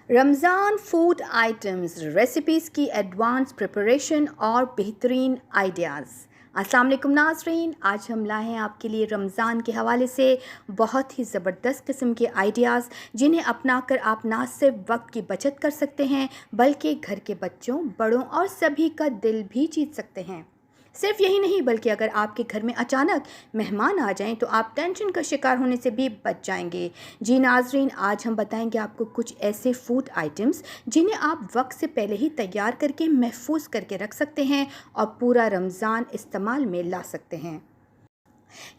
Ramzan food items, recipes की advance preparation और बेहतरीन आइडियाज़। अस्सलाम वालेकुम नाज़रीन, आज हम लाए हैं आपके लिए रमज़ान के हवाले से बहुत ही ज़बरदस्त किस्म के आइडियाज़, जिन्हें अपनाकर आप ना सिर्फ वक्त की बचत कर सकते हैं बल्कि घर के बच्चों, बड़ों और सभी का दिल भी जीत सकते हैं। सिर्फ यही नहीं, बल्कि अगर आपके घर में अचानक मेहमान आ जाएं तो आप टेंशन का शिकार होने से भी बच जाएंगे। जी नाजरीन, आज हम बताएंगे आपको कुछ ऐसे फूड आइटम्स जिन्हें आप वक्त से पहले ही तैयार करके महफूज करके रख सकते हैं और पूरा रमज़ान इस्तेमाल में ला सकते हैं।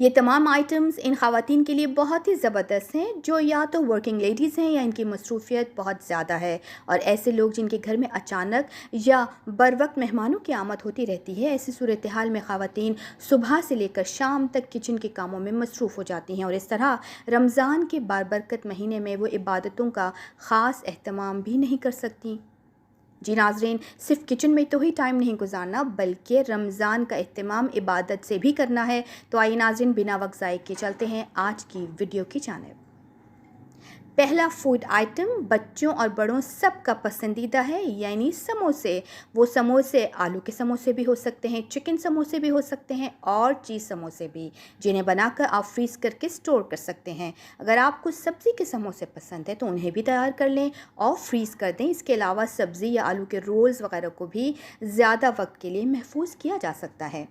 ये तमाम आइटम्स इन ख़वातीन के लिए बहुत ही ज़बरदस्त हैं जो या तो वर्किंग लेडीज़ हैं या इनकी मसरूफ़ियत बहुत ज़्यादा है, और ऐसे लोग जिनके घर में अचानक या बर वक्त मेहमानों की आमद होती रहती है। ऐसी सूरत हाल में ख़वातीन सुबह से लेकर शाम तक किचन के कामों में मसरूफ़ हो जाती हैं, और इस तरह रमज़ान के बारबरकत महीने में वो इबादतों का ख़ास एहतमाम भी नहीं कर सकती। जी नाज़रीन, सिर्फ किचन में तो ही टाइम नहीं गुजारना बल्कि रमज़ान का एहतमाम इबादत से भी करना है। तो आइए नाज़रीन, बिना वक्त ज़ाय के चलते हैं आज की वीडियो की जानिब। पहला फूड आइटम बच्चों और बड़ों सब का पसंदीदा है, यानी समोसे। वो समोसे आलू के समोसे भी हो सकते हैं, चिकन समोसे भी हो सकते हैं और चीज़ समोसे भी, जिन्हें बनाकर आप फ्रीज़ करके स्टोर कर सकते हैं। अगर आपको सब्ज़ी के समोसे पसंद है तो उन्हें भी तैयार कर लें और फ्रीज़ कर दें। इसके अलावा सब्ज़ी या आलू के रोल्स वगैरह को भी ज़्यादा वक्त के लिए महफूज किया जा सकता है।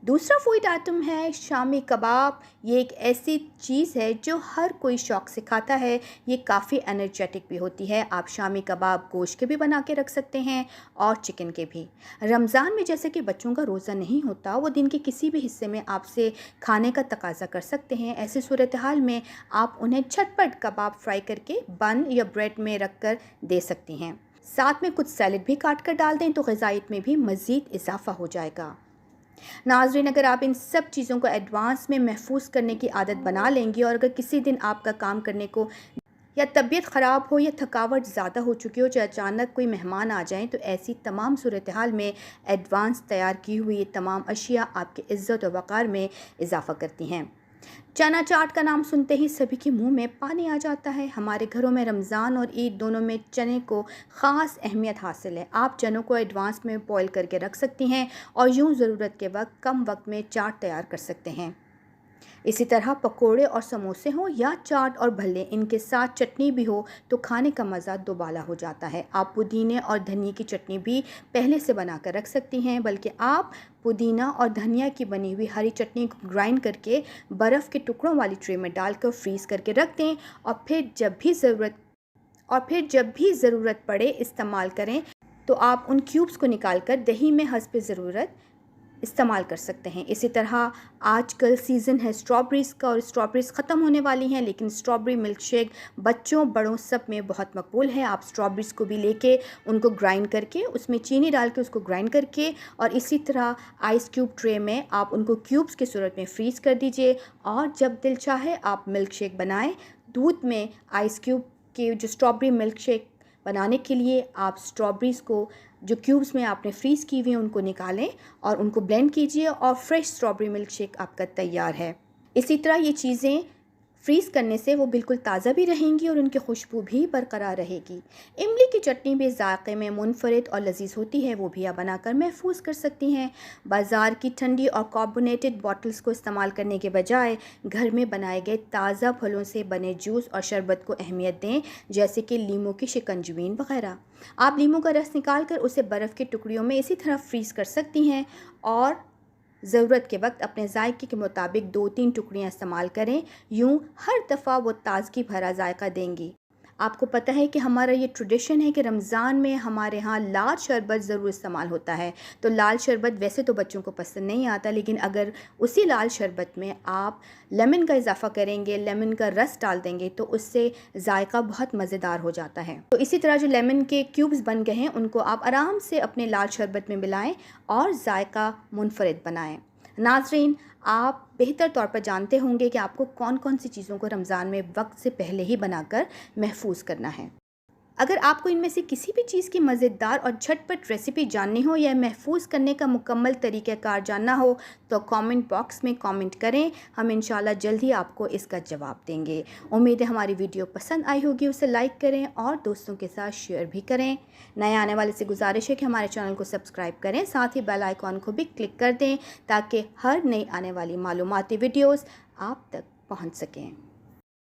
दूसरा फूड आइटम है शामी कबाब। ये एक ऐसी चीज़ है जो हर कोई शौक़ से खाता है। ये काफ़ी एनर्जेटिक भी होती है। आप शामी कबाब गोश्त के भी बना के रख सकते हैं और चिकन के भी। रमज़ान में जैसे कि बच्चों का रोज़ा नहीं होता, वो दिन के किसी भी हिस्से में आपसे खाने का तकाज़ा कर सकते हैं। ऐसी सूरत हाल में आप उन्हें झटपट कबाब फ्राई करके बन या ब्रेड में रख कर दे सकती हैं। साथ में कुछ सैलेड भी काट कर डाल दें तो ग़िज़ाइयत में भी मज़ीद इजाफ़ा हो जाएगा। नाज़रीन, अगर आप इन सब चीज़ों को एडवांस में महफूज करने की आदत बना लेंगी, और अगर किसी दिन आपका काम करने को या तबीयत ख़राब हो या थकावट ज़्यादा हो चुकी हो, जो अचानक कोई मेहमान आ जाएं, तो ऐसी तमाम सूरत हाल में एडवांस तैयार की हुई ये तमाम अशिया आपकी इज़्ज़त और वक़ार में इजाफ़ा करती हैं। चना चाट का नाम सुनते ही सभी के मुंह में पानी आ जाता है। हमारे घरों में रमज़ान और ईद दोनों में चने को ख़ास अहमियत हासिल है। आप चनों को एडवांस में बॉयल करके रख सकती हैं और यूं ज़रूरत के वक्त कम वक्त में चाट तैयार कर सकते हैं। इसी तरह पकोड़े और समोसे हों या चाट और भल्ले, इनके साथ चटनी भी हो तो खाने का मज़ा दोबाला हो जाता है। आप पुदीने और धनिया की चटनी भी पहले से बना कर रख सकती हैं, बल्कि आप पुदीना और धनिया की बनी हुई हरी चटनी को ग्राइंड करके बर्फ़ के टुकड़ों वाली ट्रे में डालकर फ्रीज़ करके रख दें, और फिर जब भी ज़रूरत पड़े इस्तेमाल करें। तो आप उन क्यूब्स को निकाल कर दही में हस्ब ज़रूरत इस्तेमाल कर सकते हैं। इसी तरह आजकल सीज़न है स्ट्रॉबेरीज़ का, और स्ट्रॉबेरीज़ ख़त्म होने वाली हैं, लेकिन स्ट्रॉबेरी मिल्क शेक बच्चों बड़ों सब में बहुत मकबूल है। आप स्ट्रॉबेरीज़ को भी लेके उनको ग्राइंड करके उसमें चीनी डाल के उसको ग्राइंड करके, और इसी तरह आइस क्यूब ट्रे में आप उनको क्यूब्स की सूरत में फ्रीज़ कर दीजिए, और जब दिल चाहे आप मिल्क शेक बनाएँ। दूध में आइस क्यूब के जो स्ट्रॉबेरी मिल्क शेक बनाने के लिए आप स्ट्रॉबेरीज़ को जो क्यूब्स में आपने फ्रीज़ की हुई हैं उनको निकालें और उनको ब्लेंड कीजिए, और फ्रेश स्ट्रॉबेरी मिल्क शेक आपका तैयार है। इसी तरह ये चीज़ें फ्रीज़ करने से वो बिल्कुल ताज़ा भी रहेंगी और उनकी खुशबू भी बरकरार रहेगी। इमली की चटनी भी ज़ायक़े में मुनफरिद और लजीज़ होती है, वो भी आप बनाकर महफूज कर सकती हैं। बाज़ार की ठंडी और कार्बोनेटेड बॉटल्स को इस्तेमाल करने के बजाय घर में बनाए गए ताज़ा फलों से बने जूस और शरबत को अहमियत दें, जैसे कि लीमू की शिकंजवीन वगैरह। आप लीमू का रस निकाल कर उसे बर्फ़ के टुकड़ियों में इसी तरह फ्रीज़ कर सकती हैं, और ज़रूरत के वक्त अपने जायके के मुताबिक 2-3 टुकड़ियाँ इस्तेमाल करें। यूँ हर दफ़ा वो ताज़गी भरा जायका देंगी। आपको पता है कि हमारा ये ट्रेडिशन है कि रमज़ान में हमारे यहाँ लाल शरबत ज़रूर इस्तेमाल होता है। तो लाल शरबत वैसे तो बच्चों को पसंद नहीं आता, लेकिन अगर उसी लाल शरबत में आप लेमन का इजाफ़ा करेंगे, लेमन का रस डाल देंगे, तो उससे जायका बहुत मज़ेदार हो जाता है। तो इसी तरह जो लेमन के क्यूब्स बन गए हैं उनको आप आराम से अपने लाल शरबत में मिलाएं और जायका मुनफरिद बनाएं। नाज़रीन, आप बेहतर तौर पर जानते होंगे कि आपको कौन कौन सी चीज़ों को रमज़ान में वक्त से पहले ही बनाकर महफूज करना है। अगर आपको इनमें से किसी भी चीज़ की मज़ेदार और झटपट रेसिपी जाननी हो या महफूज करने का मुकम्मल तरीक़ाकार जानना हो तो कमेंट बॉक्स में कमेंट करें। हम इंशाल्लाह जल्द ही आपको इसका जवाब देंगे। उम्मीद है हमारी वीडियो पसंद आई होगी, उसे लाइक करें और दोस्तों के साथ शेयर भी करें। नए आने वाले से गुजारिश है कि हमारे चैनल को सब्सक्राइब करें, साथ ही बेल आइकॉन को भी क्लिक कर दें ताकि हर नई आने वाली मालूमाती वीडियोज़ आप तक पहुँच सकें।